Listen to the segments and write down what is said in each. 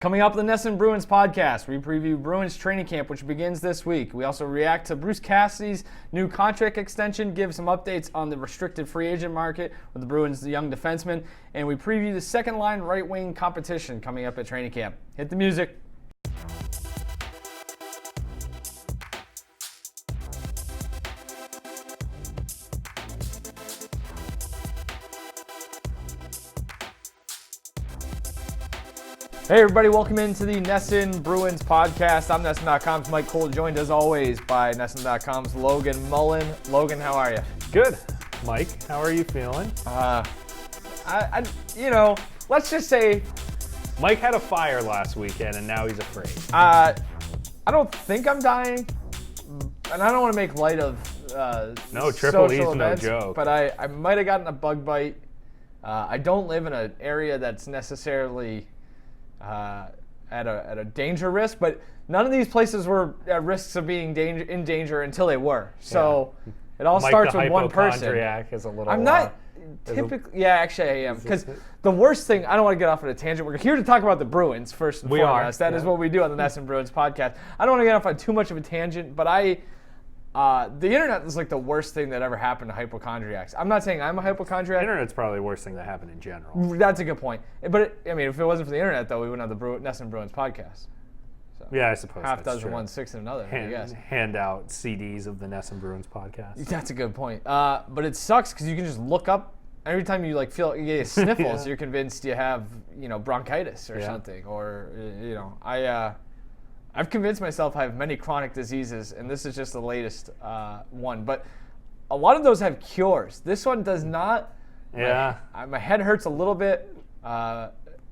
Coming up on the NESN Bruins podcast, we preview Bruins training camp, which begins this week. We also react to Bruce Cassidy's new contract extension, give some updates on the restricted free agent market with the Bruins' young defenseman, and we preview the second-line right-wing competition coming up at training camp. Hit the music. Hey everybody, welcome into the NESN Bruins podcast. I'm NESN.com's Mike Cole, joined as always by NESN.com's Logan Mullen. Logan, how are you? Good. Mike, how are you feeling? Let's just say Mike had a fire last weekend and now he's afraid. I don't think I'm dying, and I don't want to make light of No, Triple E's social no events, joke. but I might have gotten a bug bite. I don't live in an area that's necessarily at a danger risk, but none of these places were at risks of being in danger until they were. So It all Mike starts the with one person. hypochondriac is a little. I'm not typically. Yeah, actually, I am. Because the worst thing, I don't want to get off on a tangent. We're here to talk about the Bruins first and foremost. That is what we do on the NESN Bruins podcast. I don't want to get off on too much of a tangent, but the internet is like the worst thing that ever happened to hypochondriacs. I'm not saying I'm a hypochondriac. The internet's probably the worst thing that happened in general. That's a good point. But if it wasn't for the internet, though, we wouldn't have the NESN Bruins podcast. So Yeah, I suppose half that's dozen true. one, six in another. I guess. Hand out CDs of the NESN Bruins podcast. That's a good point. But it sucks because you can just look up every time you feel you get sniffles. You're convinced you have bronchitis or something, or I've convinced myself I have many chronic diseases, and this is just the latest one. But a lot of those have cures. This one does not. Yeah. My head hurts a little bit.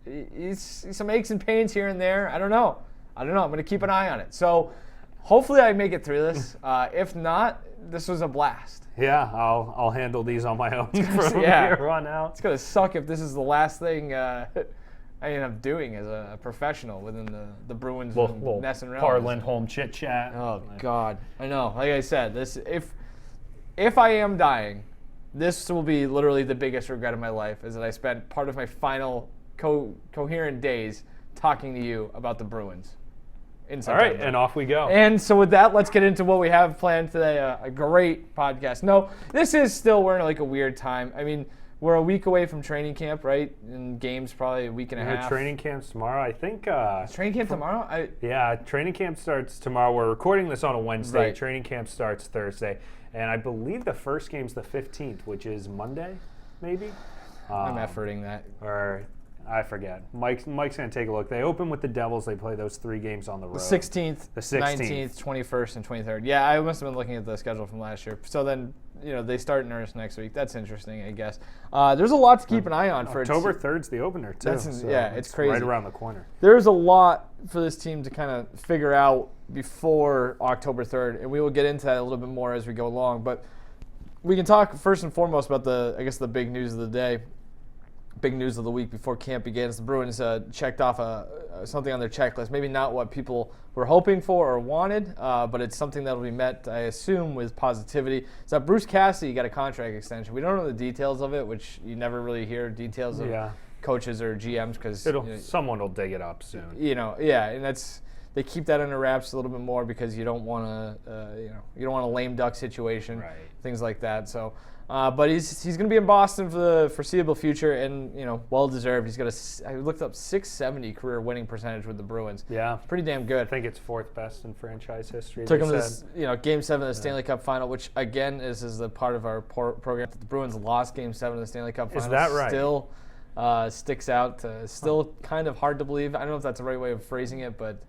It's some aches and pains here and there. I don't know. I'm going to keep an eye on it. So hopefully I make it through this. If not, this was a blast. Yeah, I'll handle these on my own from here on out. It's going to suck if this is the last thing I end up doing as a professional within the Bruins and NESN realm. Parliament home chit chat. Oh God, I know. Like I said, this if I am dying, this will be literally the biggest regret of my life. Is that I spent part of my final coherent days talking to you about the Bruins. All right, and off we go. And so with that, let's get into what we have planned today. A great podcast. No, this is still, we're in like a weird time. I mean, we're a week away from training camp, right? And games probably a week and a half. Training camp's tomorrow. I think. Is training camp tomorrow? Yeah, training camp starts tomorrow. We're recording this on a Wednesday. Right. Training camp starts Thursday. And I believe the first game's the 15th, which is Monday, maybe? I'm efforting that. Or I forget. Mike's going to take a look. They open with the Devils. They play those 3 games on the road. The 16th, The 16th. 19th, 21st, and 23rd. Yeah, I must have been looking at the schedule from last year. So then, they start in earnest next week. That's interesting, I guess. There's a lot to keep an eye on for October 3rd's the opener, too. It's crazy. Right around the corner. There's a lot for this team to kind of figure out before October 3rd, and we will get into that a little bit more as we go along. But we can talk first and foremost about the big news of the day. Big news of the week before camp begins. The Bruins checked off something on their checklist. Maybe not what people were hoping for or wanted, but it's something that will be met, I assume, with positivity. So Bruce Cassidy got a contract extension. We don't know the details of it, which you never really hear details of coaches or GMs because someone will dig it up soon. And they keep that under wraps a little bit more because you don't want a lame duck situation, things like that. So. But he's going to be in Boston for the foreseeable future, and well deserved. He's got I looked up 670 career winning percentage with the Bruins. Yeah, pretty damn good. I think it's 4th best in franchise history. Took him to Game 7 of the Stanley Cup Final, which again is the part of our program. The Bruins lost Game 7 of the Stanley Cup Final. Is that right? Still sticks out. Still kind of hard to believe. I don't know if that's the right way of phrasing it, but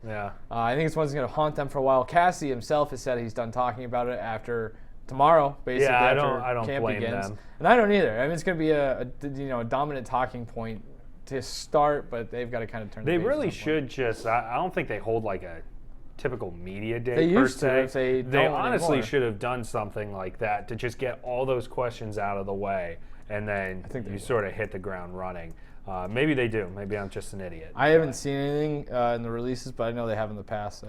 I think it's one that's going to haunt them for a while. Cassidy himself has said he's done talking about it after. Tomorrow, basically, after camp begins. Them. And I don't either. I mean, it's going to be a dominant talking point to start, but they've got to kind of turn. They really should just. I don't think they hold like a typical media day. They used to. If they honestly should have done something like that to just get all those questions out of the way, and then you sort of hit the ground running. Maybe they do. Maybe I'm just an idiot. I haven't seen anything in the releases, but I know they have in the past.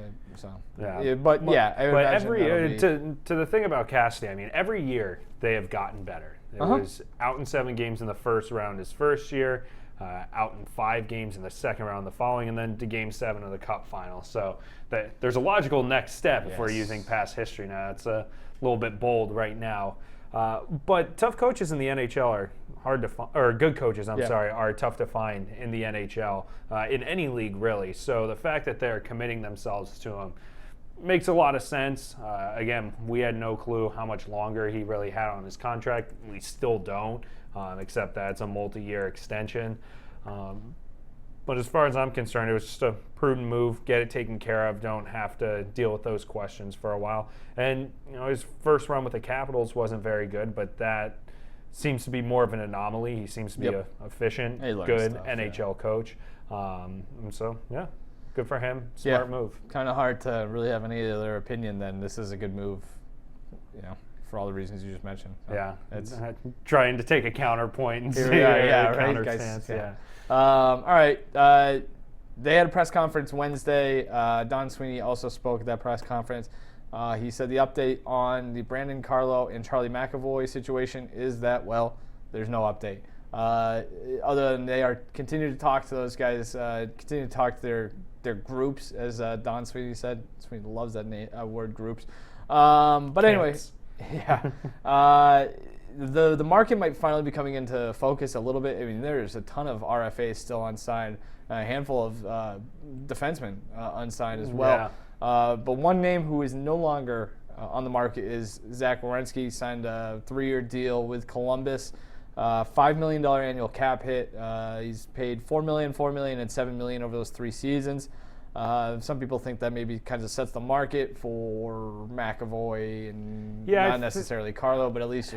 But to the thing about Cassidy, I mean, every year they have gotten better. It was out in 7 games in the first round his first year. out in 5 games in the second round the following, and then to Game 7 of the Cup final. So there's a logical next step if we're using past history now. It's a little bit bold right now. But tough coaches in the NHL are hard to find, or good coaches, are tough to find in the NHL, in any league really. So the fact that they're committing themselves to him makes a lot of sense. Again, we had no clue how much longer he really had on his contract. We still don't, except that it's a multi-year extension. But as far as I'm concerned, it was just a prudent move. Get it taken care of. Don't have to deal with those questions for a while. And his first run with the Capitals wasn't very good, but that seems to be more of an anomaly. He seems to be a efficient, good NHL coach. And so, good for him. Smart move. Kind of hard to really have any other opinion than this is a good move, for all the reasons you just mentioned. So it's trying to take a counterpoint and see counter stance. All right. They had a press conference Wednesday. Don Sweeney also spoke at that press conference. He said the update on the Brandon Carlo and Charlie McAvoy situation is that, there's no update. Other than they are continuing to talk to those guys, continue to talk to their groups, as Don Sweeney said. Sweeney loves that word, groups. But anyway, the market might finally be coming into focus a little bit. I mean, there's a ton of RFAs still unsigned, a handful of defensemen unsigned as well. But one name who is no longer on the market is Zach Werenski. Signed a 3-year deal with Columbus, $5 million annual cap hit. He's paid $4 million, and $7 million over those 3 seasons. Some people think that maybe kind of sets the market for McAvoy and not necessarily Carlo, but at least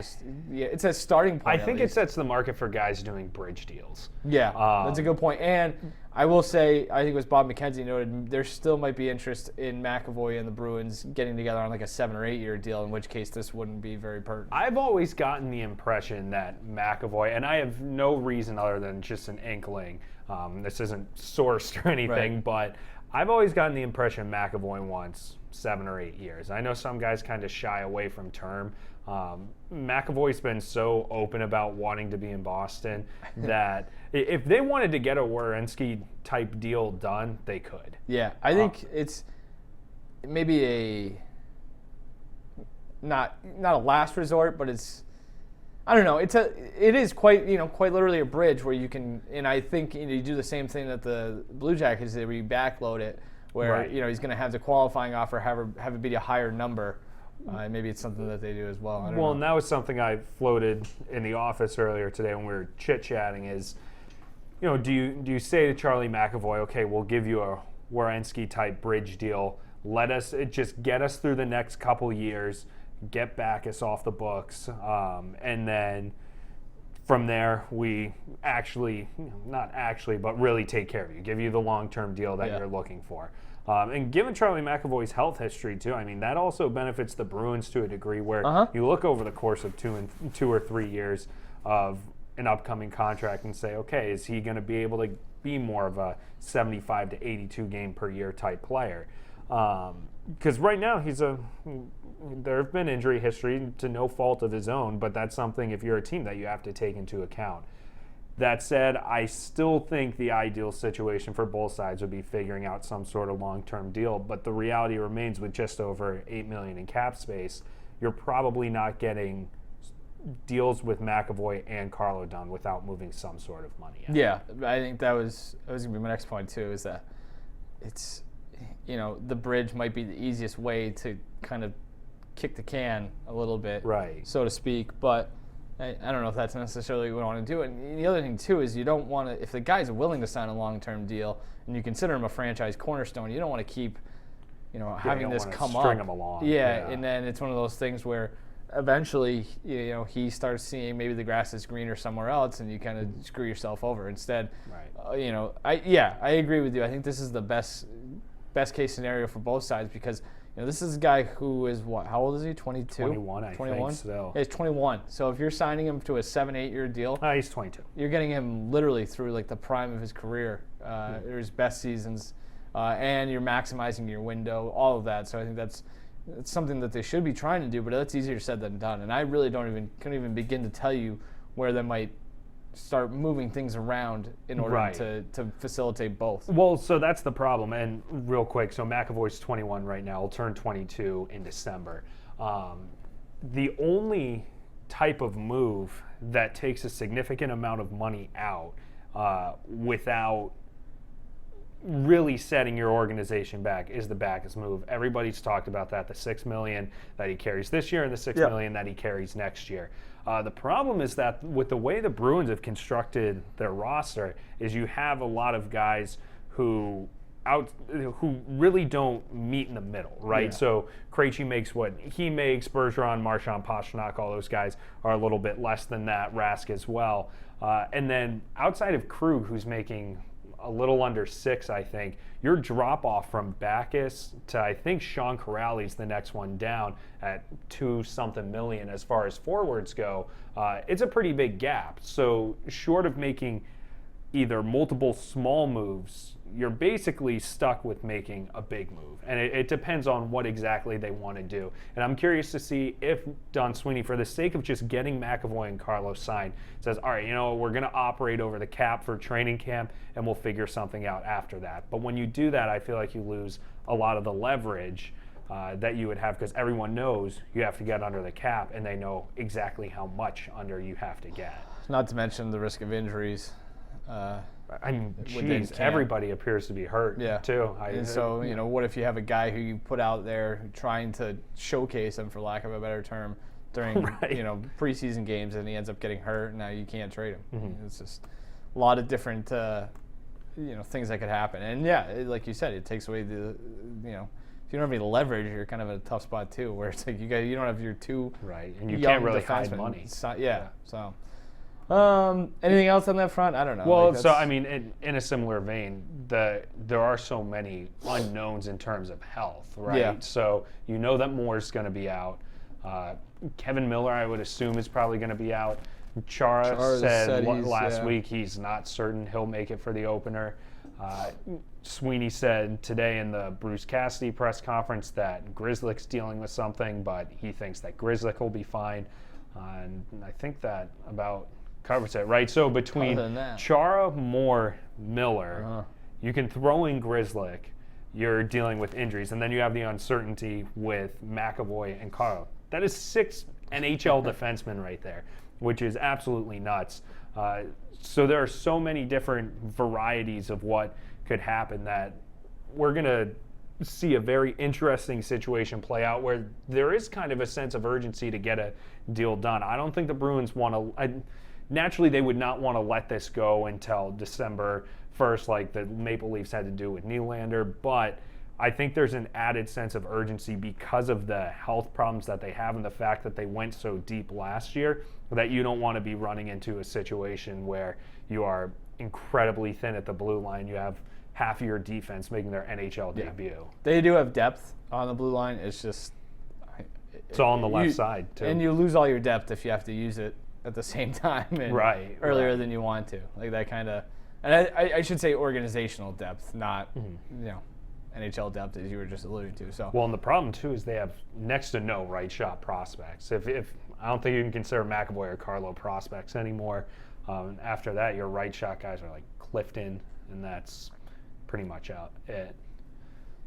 it's a starting point. I think it sets the market for guys doing bridge deals. Yeah, that's a good point. And I will say, I think it was Bob McKenzie noted, there still might be interest in McAvoy and the Bruins getting together on like a 7 or 8 year deal, in which case this wouldn't be very pertinent. I've always gotten the impression that McAvoy, and I have no reason other than just an inkling, this isn't sourced or anything, but I've always gotten the impression McAvoy wants 7 or 8 years. I know some guys kind of shy away from term. McAvoy's been so open about wanting to be in Boston that if they wanted to get a Werenski type deal done, they could. Yeah, I think it's maybe a not a last resort, but it's, I don't know. It is quite literally a bridge where you can, and I think you do the same thing that the Blue Jackets did, where you backload it, where he's going to have the qualifying offer, have it be a higher number. Maybe it's something that they do as well. I don't know. And that was something I floated in the office earlier today when we were chit-chatting is, do you say to Charlie McAvoy, okay, we'll give you a Werenski type bridge deal. Just get us through the next couple years, get Backus off the books, and then from there we but really take care of you, give you the long-term deal that you're looking for. And given Charlie McAvoy's health history too, I mean, that also benefits the Bruins to a degree where you look over the course of 2 or 3 years of an upcoming contract and say, okay, is he going to be able to be more of a 75 to 82 game per year type player? Because right now there have been injury history to no fault of his own, but that's something, if you're a team, that you have to take into account. That said, I still think the ideal situation for both sides would be figuring out some sort of long-term deal, but the reality remains with just over $8 million in cap space, you're probably not getting deals with McAvoy and Carlo done without moving some sort of money out. Yeah, I think that was going to be my next point too, is that it's, the bridge might be the easiest way to kind of kick the can a little bit, so to speak, but I don't know if that's necessarily what I want to do. And the other thing too is you don't want to, if the guy's willing to sign a long-term deal and you consider him a franchise cornerstone, you don't want to keep, having this come up. String him along. And then it's one of those things where eventually, he starts seeing maybe the grass is greener somewhere else, and you kind of screw yourself over. Instead, I agree with you. I think this is the best case scenario for both sides because. This is a guy who is what? How old is he? 22? 21, I think so. He's 21. So if you're signing him to a 7-8 year deal, he's 22. You're getting him literally through like the prime of his career, or his best seasons, and you're maximizing your window, all of that. So I think that's something that they should be trying to do, but that's easier said than done. And I really couldn't even begin to tell you where that might start moving things around in order to facilitate both. Well, so that's the problem. And real quick, so McAvoy's 21 right now. He'll turn 22 in December. The only type of move that takes a significant amount of money out without really setting your organization back is the Backes move. Everybody's talked about that, the $6 million that he carries this year and the $6 million that he carries next year. The problem is that with the way the Bruins have constructed their roster is you have a lot of guys who really don't meet in the middle, right? Yeah. So Krejci makes what he makes, Bergeron, Marchand, Pastrnak, all those guys are a little bit less than that, Rask as well. And then outside of Krug, who's making a little under 6, I think, your drop-off from Backes to, I think, Sean Corrali's the next one down at $2-something million as far as forwards go, it's a pretty big gap. So short of making either multiple small moves, you're basically stuck with making a big move. And it depends on what exactly they want to do. And I'm curious to see if Don Sweeney, for the sake of just getting McAvoy and Carlos signed, says, all right, we're going to operate over the cap for training camp and we'll figure something out after that. But when you do that, I feel like you lose a lot of the leverage that you would have, because everyone knows you have to get under the cap and they know exactly how much under you have to get. Not to mention the risk of injuries. I mean, geez, everybody appears to be hurt, too. And so, what if you have a guy who you put out there trying to showcase him, for lack of a better term, during, preseason games, and he ends up getting hurt, and now you can't trade him. Mm-hmm. It's just a lot of different, things that could happen. And, like you said, it takes away the, if you don't have any leverage, you're kind of in a tough spot, too, where it's like you don't have your two and you can't really hide money. So. Anything else on that front? I don't know. Well, so I mean, in a similar vein, there are so many unknowns in terms of health, right? Yeah. So that Moore's going to be out. Kevin Miller, I would assume, is probably going to be out. Chara said last week he's not certain he'll make it for the opener. Sweeney said today in the Bruce Cassidy press conference that Grzelcyk's dealing with something, but he thinks that Grzelcyk will be fine. And I think that about covers it, right? So between Chara, Moore, Miller, you can throw in Grzelcyk, you're dealing with injuries, and then you have the uncertainty with McAvoy and Carl. That is 6 NHL defensemen right there, which is absolutely nuts. So there are so many different varieties of what could happen that we're going to see a very interesting situation play out where there is kind of a sense of urgency to get a deal done. I don't think the Bruins want to... Naturally, they would not want to let this go until December 1st, like the Maple Leafs had to do with Nylander, but I think there's an added sense of urgency because of the health problems that they have and the fact that they went so deep last year that you don't want to be running into a situation where you are incredibly thin at the blue line. You have half of your defense making their NHL debut. They do have depth on the blue line. It's just... It's all on the left side, too. And you lose all your depth if you have to use it at the same time and earlier than you want to. Like that kind of... And I should say organizational depth, not, NHL depth, as you were just alluding to. So. Well, and the problem, too, is they have next to no right shot prospects. If I don't think you can consider McAvoy or Carlo prospects anymore. After that, your right shot guys are like Clifton, and that's pretty much it.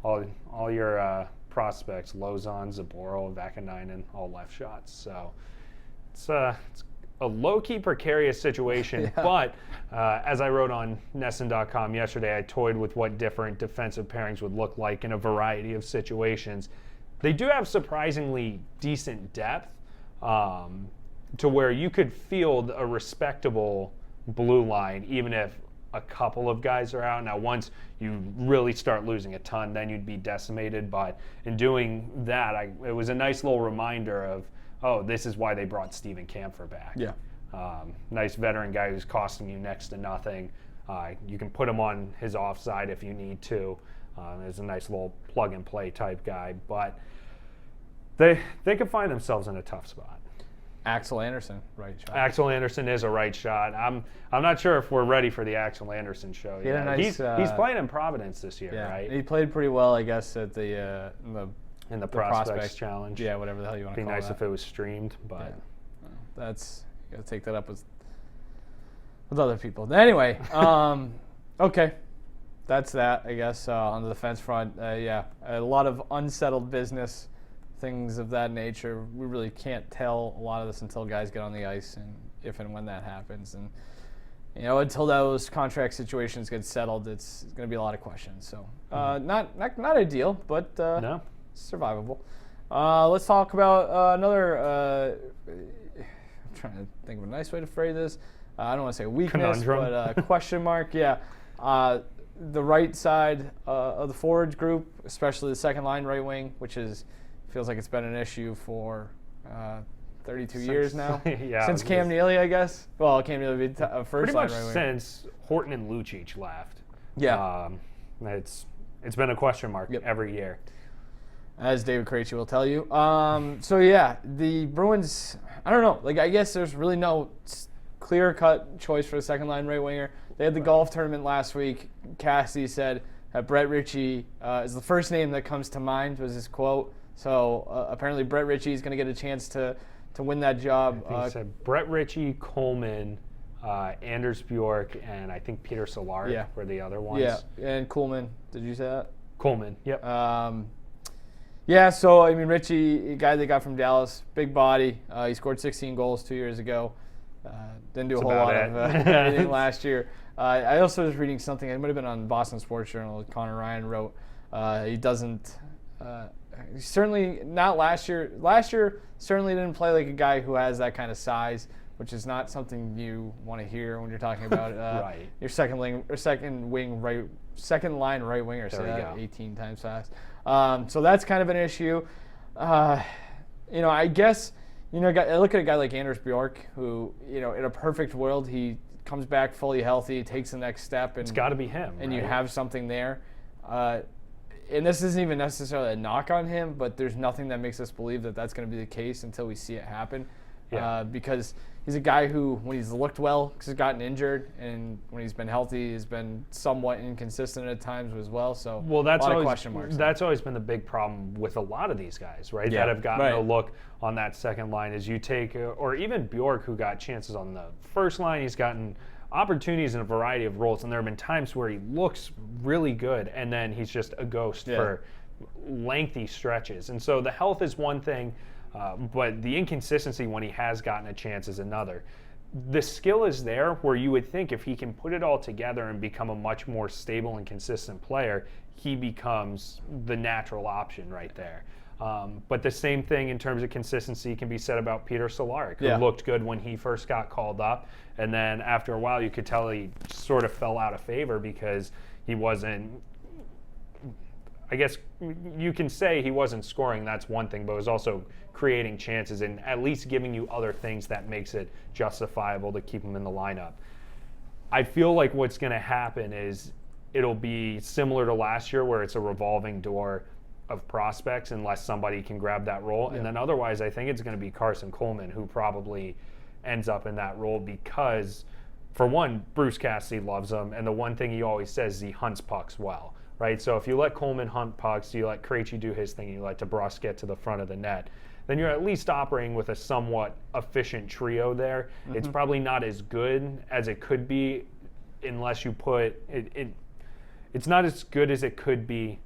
All your prospects, Lozon, Zaboro, Vakanainen, all left shots. So it's a low-key precarious situation, but as I wrote on NESN.com yesterday, I toyed with what different defensive pairings would look like in a variety of situations. They do have surprisingly decent depth to where you could field a respectable blue line even if a couple of guys are out. Now, once you really start losing a ton, then you'd be decimated. But in doing that, it was a nice little reminder of, this is why they brought Steven Kampfer back. Yeah. Nice veteran guy who's costing you next to nothing. You can put him on his offside if you need to. Is a nice little plug-and-play type guy. But they could find themselves in a tough spot. Axel Anderson, right shot. Axel Anderson is a right shot. I'm not sure if we're ready for the Axel Anderson show yet. Nice, he's playing in Providence this year, right? He played pretty well, I guess, at the Prospects Challenge. Yeah, whatever the hell you want to call it. Be nice if it was streamed, but that's, you got to take that up with with other people. Anyway, okay. That's that, I guess, on the defense front. Yeah, a lot of unsettled business, things of that nature. We really can't tell a lot of this until guys get on the ice and if and when that happens. And, until those contract situations get settled, it's going to be a lot of questions. So not ideal, but No. survivable. Let's talk about another, I'm trying to think of a nice way to phrase this. I don't want to say weakness, Conundrum. but question mark. Yeah. The right side of the forwards group, especially the second line right wing, which feels like it's been an issue for 32 years now. Yeah, since Cam Neely, I guess. Well, Cam Neely would be first pretty line much right wing. since Horton and Lucic left. Yeah. It's been a question mark Yep. every year. As David Krejci will tell you. So yeah, the Bruins, I don't know. I guess there's really no clear-cut choice for the second line right winger. They had the golf tournament last week. Cassidy said that Brett Ritchie is the first name that comes to mind, was his quote. So apparently Brett Ritchie is going to get a chance to win that job. I think he said Brett Ritchie, Coleman, Anders Bjork, and I think Peter Solari were the other ones. Yeah, and Kuhlman. Did you say that? Coleman, yep. Yeah, so, I mean, Ritchie, a guy they got from Dallas, big body. He scored 16 goals 2 years ago. Didn't do a whole lot of anything last year. I also was reading something, it might have been on Boston Sports Journal, Connor Ryan wrote, he doesn't, certainly not last year. Last year, certainly didn't play like a guy who has that kind of size, which is not something you want to hear when you're talking about right. Your second line right winger. Say that 18 times fast. So that's kind of an issue. I guess, I look at a guy like Anders Bjork, who, in a perfect world, he comes back fully healthy, takes the next step. And it's got to be him. And right? you have something there. And this isn't even necessarily a knock on him, but there's nothing that makes us believe that that's going to be the case until we see it happen. Yeah. Because he's a guy who, when he's looked well, because he's gotten injured, and when he's been healthy, he's been somewhat inconsistent at times as well. So that's a lot always, of question marks. That's always been the big problem with a lot of these guys, right? Yeah. That have gotten Right. a look on that second line. Is you take, or even Bjork, who got chances on the first line, he's gotten opportunities in a variety of roles, and there have been times where he looks really good, and then he's just a ghost for lengthy stretches. And so the health is one thing. But the inconsistency when he has gotten a chance is another. The skill is there where you would think if he can put it all together and become a much more stable and consistent player, he becomes the natural option right there. But the same thing in terms of consistency can be said about Peter Solari, who looked good when he first got called up. And then after a while, you could tell he sort of fell out of favor because he wasn't, I guess you can say he wasn't scoring, that's one thing, but it was also creating chances and at least giving you other things that makes it justifiable to keep him in the lineup. I feel like what's going to happen is it'll be similar to last year where it's a revolving door of prospects unless somebody can grab that role. And then otherwise, I think it's going to be Carson Coleman who probably ends up in that role because, for one, Bruce Cassidy loves him, and the one thing he always says is he hunts pucks well. Right, so if you let Coleman hunt pucks, you let Krejci do his thing, and you let DeBrusque get to the front of the net, then you're at least operating with a somewhat efficient trio there. Mm-hmm. It's probably not as good as it could be unless you put it. It's not as good as it could be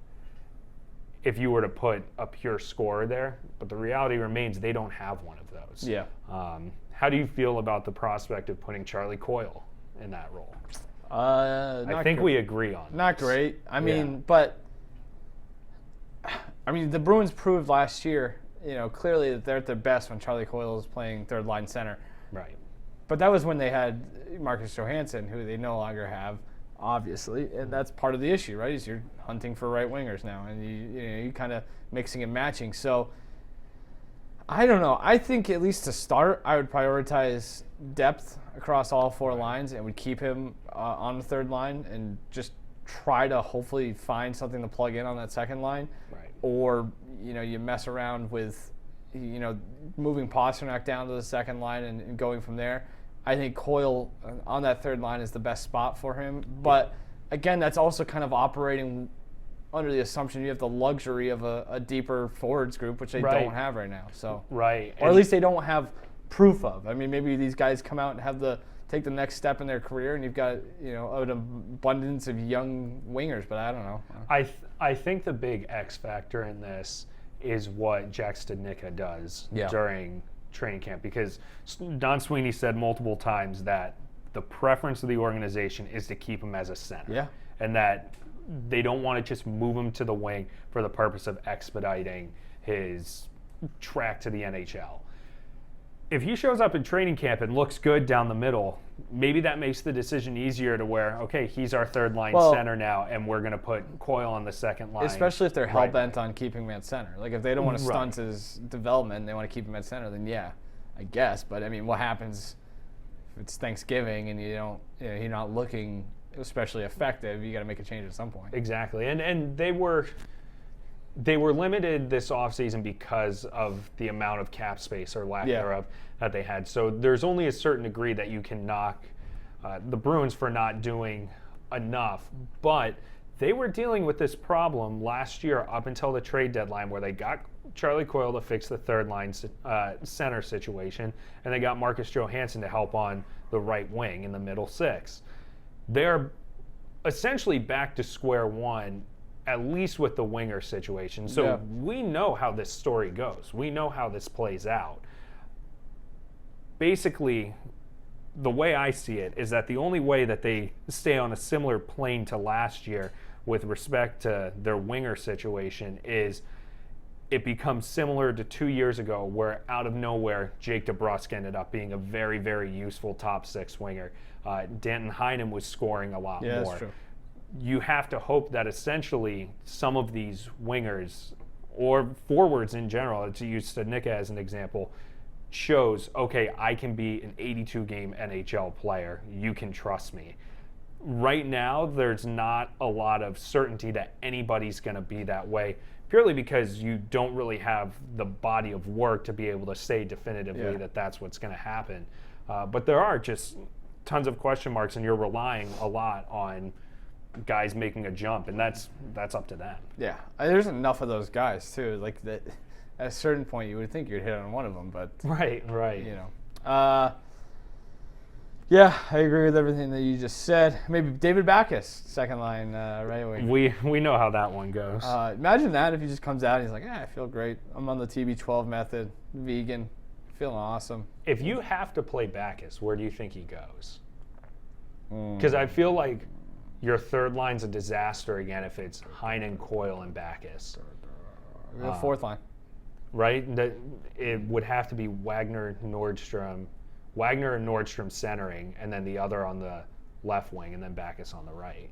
if you were to put a pure scorer there. But the reality remains they don't have one of those. Yeah. How do you feel about the prospect of putting Charlie Coyle in that role? I think we agree on not this. Great. I mean, but the Bruins proved last year, clearly that they're at their best when Charlie Coyle is playing third line center. Right. But that was when they had Marcus Johansson, who they no longer have, obviously, and that's part of the issue, right? Is you're hunting for right wingers now, and you kind of mixing and matching. So I don't know. I think at least to start, I would prioritize depth across all four lines and would keep him on the third line and just try to hopefully find something to plug in on that second line. Right. Or, you mess around with, moving Pasternak down to the second line and going from there. I think Coyle on that third line is the best spot for him. But, again, that's also kind of operating under the assumption you have the luxury of a deeper forwards group, which they don't have right now. So, right. Or at least they don't have proof of. I mean, maybe these guys come out and have the take the next step in their career, and you've got an abundance of young wingers. But I don't know. I think the big X factor in this is what Jack Studnicka does during training camp, because Don Sweeney said multiple times that the preference of the organization is to keep him as a center, and that they don't want to just move him to the wing for the purpose of expediting his track to the NHL. If he shows up in training camp and looks good down the middle, maybe that makes the decision easier to where, okay, he's our third line center now, and we're going to put Coyle on the second line. Especially if they're hell-bent on keeping him at center. Like, if they don't want to stunt his development and they want to keep him at center, then I guess. But, I mean, what happens if it's Thanksgiving and you're not looking especially effective? You got to make a change at some point. Exactly. And they were limited this offseason because of the amount of cap space or lack thereof that they had. So there's only a certain degree that you can knock the Bruins for not doing enough. But they were dealing with this problem last year up until the trade deadline, where they got Charlie Coyle to fix the third line center situation, and they got Marcus Johansson to help on the right wing in the middle six. They're essentially back to square one, at least with the winger situation. So we know how this story goes. We know how this plays out. Basically, the way I see it is that the only way that they stay on a similar plane to last year with respect to their winger situation is it becomes similar to 2 years ago, where out of nowhere, Jake DeBrusk ended up being a very, very useful top six winger. Danton Heinen was scoring a lot more. That's true. You have to hope that essentially some of these wingers, or forwards in general, to use Studnicka as an example, shows, okay, I can be an 82-game NHL player. You can trust me. Right now, there's not a lot of certainty that anybody's going to be that way, purely because you don't really have the body of work to be able to say definitively that that's what's going to happen. But there are just tons of question marks, and you're relying a lot on guys making a jump, and that's up to them. Yeah, there's enough of those guys too. Like that, at a certain point, you would think you'd hit on one of them, but right. Yeah, I agree with everything that you just said. Maybe David Backes, second line right away. We know how that one goes. Imagine that if he just comes out and he's like, I feel great. I'm on the TB12 method, vegan, feeling awesome. If you have to play Backes, where do you think he goes? Because I feel like your third line's a disaster again if it's Heinen, Coyle, and Backes. The fourth line. Right? It would have to be Wagner and Nordstrom centering, and then the other on the left wing, and then Backes on the right.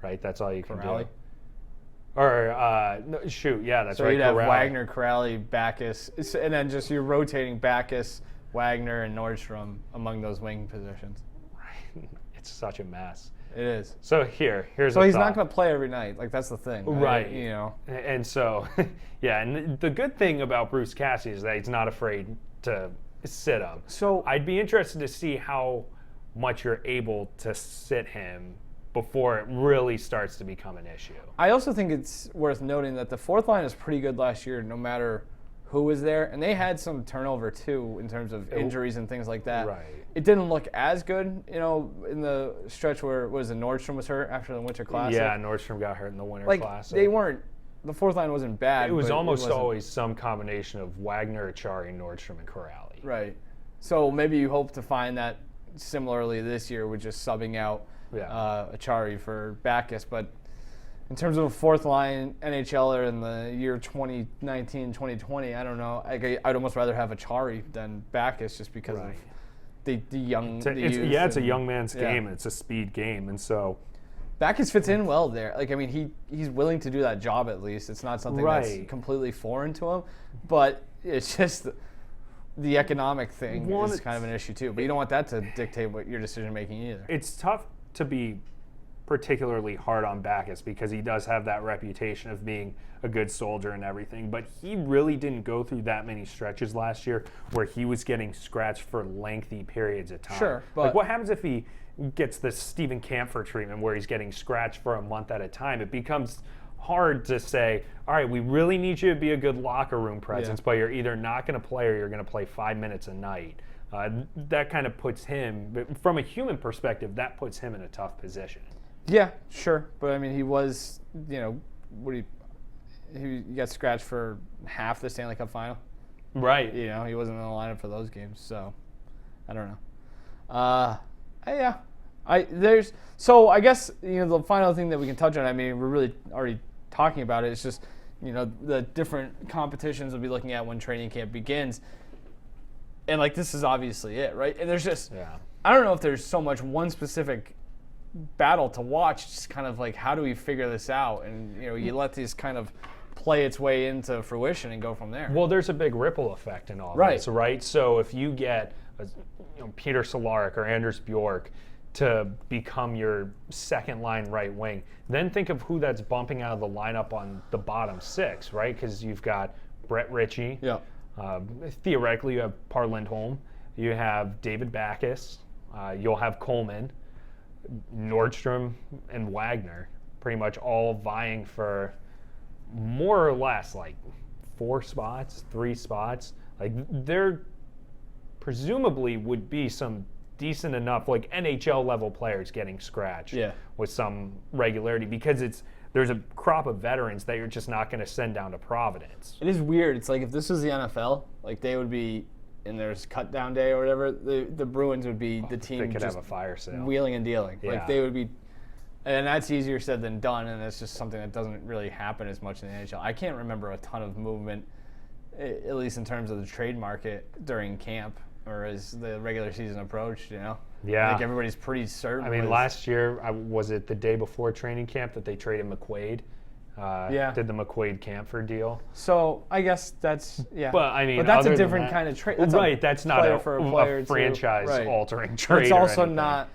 Right? That's all you can do. Or, that's right. So you'd have Wagner, Corrali, Backes, and then just you're rotating Backes, Wagner, and Nordstrom among those wing positions. Right. It's such a mess. It is. So here's so he's not going to play every night. Like, that's the thing. Right. And so, and the good thing about Bruce Cassidy is that he's not afraid to sit him. So I'd be interested to see how much you're able to sit him before it really starts to become an issue. I also think it's worth noting that the fourth line is pretty good last year, no matter who was there. And they had some turnover, too, in terms of injuries and things like that. Right. It didn't look as good, in the stretch where Nordstrom was hurt after the Winter Classic. Yeah, Nordstrom got hurt in the Winter Classic. The fourth line wasn't bad. It was almost always some combination of Wagner, Achari, Nordstrom, and Corrali. Right. So maybe you hope to find that similarly this year with just subbing out Achari for Backes. But in terms of a fourth line NHLer in the year 2019, 2020, I don't know. I'd almost rather have Achari than Backes just because of the young. It's a young man's game. And it's a speed game, and so Backes fits in well there. Like, I mean, he's willing to do that job at least. It's not something that's completely foreign to him, but it's just the economic thing is kind of an issue too. But you don't want that to dictate what your decision making either. It's tough to be particularly hard on Backes because he does have that reputation of being a good soldier and everything, but he really didn't go through that many stretches last year where he was getting scratched for lengthy periods of time. Sure, but like, what happens if he gets this Stephen Kampfer treatment where he's getting scratched for a month at a time? It becomes hard to say, all right, we really need you to be a good locker room presence, but you're either not going to play or you're going to play 5 minutes a night. that kind of puts him, from a human perspective, that puts him in a tough position. Yeah, sure. But, I mean, he was, he got scratched for half the Stanley Cup final. Right. He wasn't in the lineup for those games, so I don't know. Yeah. So I guess, the final thing that we can touch on, I mean, we're really already talking about it. It's just, the different competitions we'll be looking at when training camp begins. And, this is obviously it, right? And there's just, I don't know if there's so much one specific battle to watch. It's just kind of how do we figure this out? And, you let these kind of play its way into fruition and go from there. Well, there's a big ripple effect in all Right. this, right? So if you get Peter Cehlarik or Anders Bjork to become your second line right wing, then think of who that's bumping out of the lineup on the bottom six, right? Because you've got Brett Ritchie. Yeah. Theoretically, you have Par Lindholm. You have David Backes. You'll have Coleman, Nordstrom, and Wagner, pretty much all vying for more or less 4 spots, 3 spots. There presumably would be some decent enough NHL level players getting scratched with some regularity, because there's a crop of veterans that you're just not going to send down to Providence. It is weird. It's if this was the NFL, they would be, and there's cut down day or whatever, the Bruins would be the team They could just have a fire sale. wheeling and dealing. Yeah. They would be, and that's easier said than done, and it's just something that doesn't really happen as much in the NHL. I can't remember a ton of movement, at least in terms of the trade market during camp or as the regular season approached, Yeah. I think everybody's pretty certain. I mean, last year, was it the day before training camp that they traded McQuaid? Did the McQuaid Camphor deal? So I guess that's But I mean, but that's a other than different that- kind of trade. That's not a franchise-altering trade. But it's or also anything. not,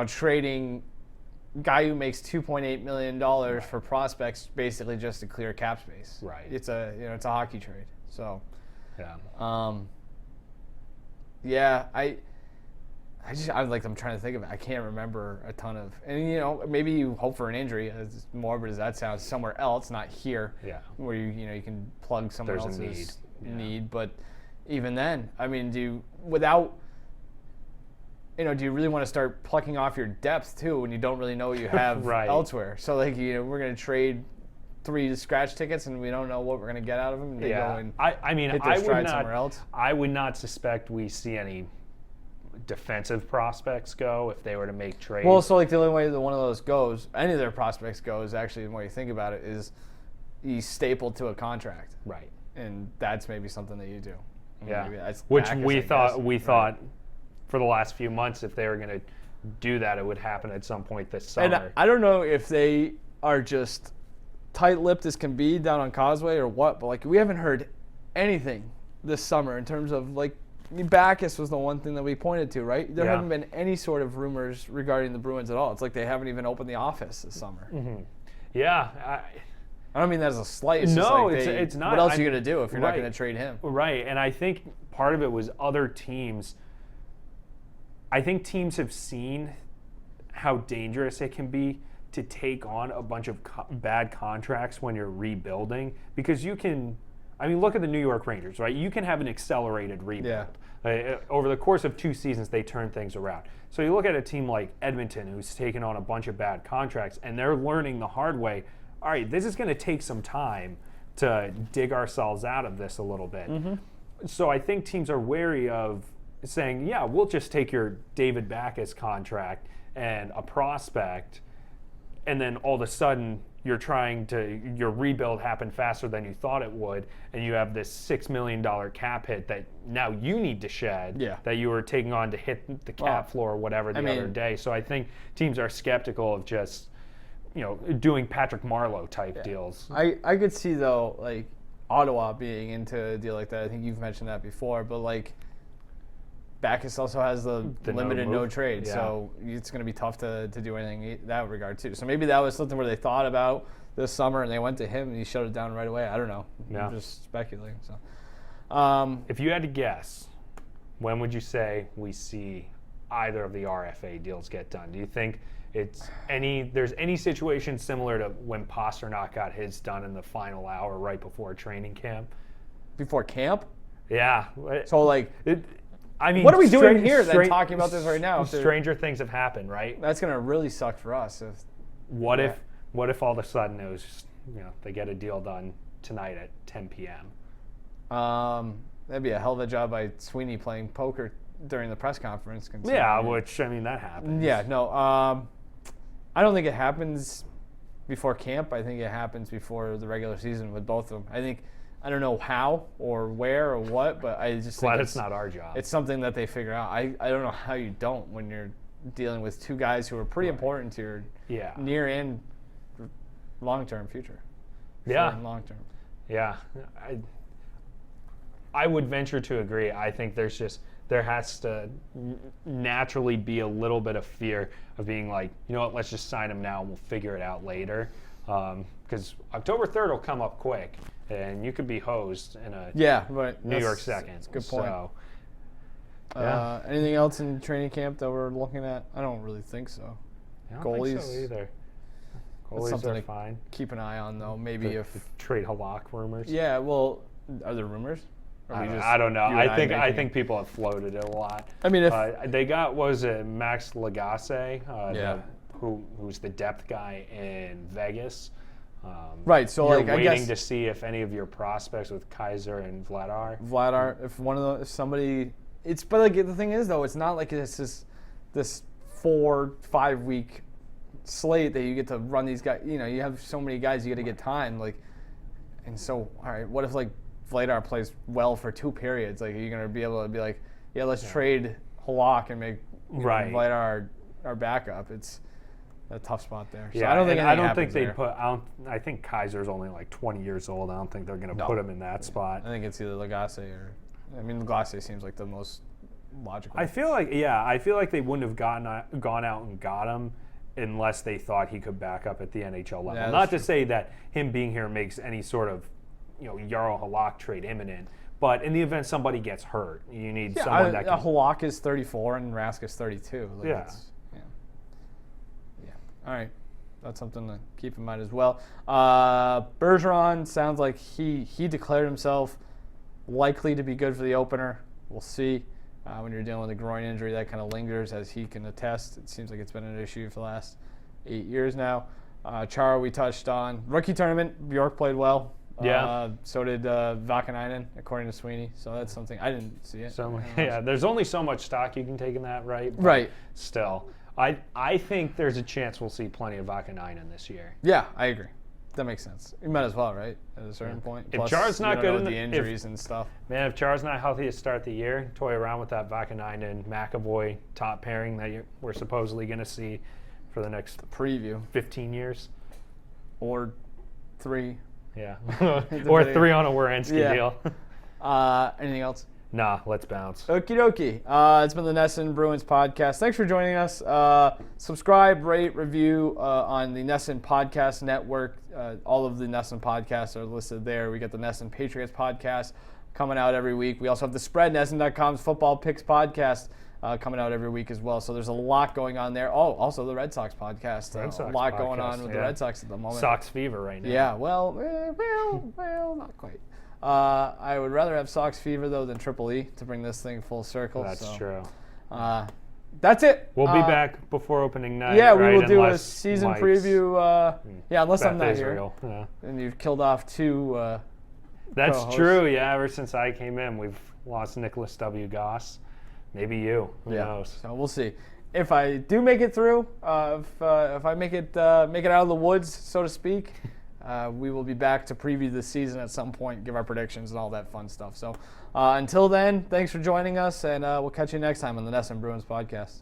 trading guy who makes $2.8 million for prospects basically just to clear cap space. Right. It's a it's a hockey trade. So yeah. I'm trying to think of it. I can't remember a ton of, and maybe you hope for an injury, as morbid as that sounds, somewhere else, not here. Yeah. Where you can plug someone There's a else's need. need. But even then, I mean, do you really want to start plucking off your depth too when you don't really know what you have Right. elsewhere? So we're going to trade 3 scratch tickets and we don't know what we're going to get out of them. And they go and hit their stride somewhere else. I would not suspect we see any defensive prospects go if they were to make trades. Well, so the only way that one of those goes, any of their prospects goes, actually, the way you think about it, is he's stapled to a contract. Right. And that's maybe something that you do. Yeah. Maybe that's Which Backus, we I thought guess. thought for the last few months, if they were going to do that, it would happen at some point this summer. And I don't know if they are just tight-lipped as can be down on Causeway or what, but we haven't heard anything this summer in terms of Backus was the one thing that we pointed to, right? There haven't been any sort of rumors regarding the Bruins at all. It's they haven't even opened the office this summer. Mm-hmm. Yeah. I don't mean that as a slight. It's No, just it's not. What else are you going to do if you're not Right. going to trade him? Right, and I think part of it was other teams. I think teams have seen how dangerous it can be to take on a bunch of bad contracts when you're rebuilding, because you can. I mean, look at the New York Rangers, right? You can have an accelerated rebuild. Over the course of 2 seasons, they turn things around. So you look at a team like Edmonton, who's taken on a bunch of bad contracts, and they're learning the hard way. All right, this is going to take some time to dig ourselves out of this a little bit. Mm-hmm. So I think teams are wary of saying, yeah, we'll just take your David Backes contract and a prospect, and then all of a sudden your rebuild happened faster than you thought it would, and you have this $6 million cap hit that now you need to shed, that you were taking on to hit the cap floor or whatever the other day. So I think teams are skeptical of just, doing Patrick Marleau type deals. I could see, though, Ottawa being into a deal like that. I think you've mentioned that before, but Backus also has the limited no trade, so it's going to be tough to do anything in that regard too. So maybe that was something where they thought about this summer and they went to him and he shut it down right away. I don't know. Yeah. I'm just speculating. So, if you had to guess, when would you say we see either of the RFA deals get done? Do you think there's any situation similar to when Pasternak got his done in the final hour right before training camp? before camp? Yeah. So I mean, what are we doing here then talking about this right now? Stranger things have happened, right? That's going to really suck for us. What if all of a sudden it was just, they get a deal done tonight at 10 p.m.? That'd be a hell of a job by Sweeney playing poker during the press conference. Yeah, which, I mean, that happens. Yeah, no. I don't think it happens before camp. I think it happens before the regular season with both of them. I don't know how or where or what, but I just Glad think it's not our job. It's something that they figure out. I don't know how you don't when you're dealing with two guys who are pretty important to your near and long-term future. Yeah. Long-term. Yeah. I would venture to agree. I think there has to naturally be a little bit of fear of being like, you know what, let's just sign him now and we'll figure it out later. Because October 3rd will come up quick, and you could be hosed in a New York second. That's a good point. So, anything else in training camp that we're looking at? I don't really think so. I don't Goalies think so either. Goalies something are to fine. Keep an eye on, though. Maybe the trade Halak rumors. Yeah, well, are there rumors? I don't know. I think people have floated it a lot. I mean, if they got, Max Lagacé, who's the depth guy in Vegas. Right. So you're waiting to see if any of your prospects with Kaiser and Vladar, if somebody, but like the thing is though, it's not like it's this 4-5 week slate that you get to run these guys. You have so many guys, you got to get time. And so all right, what if Vladar plays well for 2 periods? Like, are you going to be able to be like, let's trade Halak and make Vladar our backup? It's a tough spot there. So yeah, I don't think they put. I think Kaiser's only like 20 years old. I don't think they're going to put him in that spot. I think it's either Lagacé or. Lagacé seems like the most logical. I feel like they wouldn't have gone out and got him unless they thought he could back up at the NHL level. Yeah, Not to say that him being here makes any sort of Yarrow Halak trade imminent, but in the event somebody gets hurt, you need someone that can. Halak is 34 and Rask is 32. Yeah. All right, that's something to keep in mind as well. Bergeron sounds like he declared himself likely to be good for the opener. We'll see. When you're dealing with a groin injury, that kind of lingers, as he can attest. It seems like it's been an issue for the last 8 years now. Chara we touched on. Rookie tournament, Bjork played well. Yeah. So did Vakanainen, according to Sweeney. So that's something I didn't see it. So there's only so much stock you can take in that, right? But right. Still, I think there's a chance we'll see plenty of Vakanainen this year. Yeah, I agree. That makes sense. You might as well, right? At a certain point. If Chara's not good, the injuries and stuff. Man, if Chara's not healthy to start the year, toy around with that Vakanainen McAvoy top pairing that we're supposedly going to see for the next preview 15 years, or 3. Yeah, or 3 on a Werenski deal. Anything else? Nah, let's bounce. Okie dokie. It's been the NESN Bruins podcast. Thanks for joining us. Subscribe, rate, review on the NESN Podcast Network. All of the NESN podcasts are listed there. We got the NESN Patriots podcast coming out every week. We also have the Spread, NESN.com's Football Picks podcast coming out every week as well. So there's a lot going on there. Oh, also the Red Sox podcast. A lot going on with the Red Sox at the moment. Sox fever right now. Yeah, well, not quite. I would rather have Sox fever, though, than Triple E to bring this thing full circle. That's true. That's it. We'll be back before opening night. Yeah, right? We will do a season preview. Unless Beth I'm not Israel. here. Yeah. And you've killed off 2 That's co-hosts. true, yeah. Ever since I came in, we've lost Nicholas W. Goss. Maybe you. Who knows? So we'll see. If I do make it through, if I make it out of the woods, so to speak, we will be back to preview the season at some point, give our predictions and all that fun stuff. So until then, thanks for joining us, and we'll catch you next time on the NESN Bruins podcast.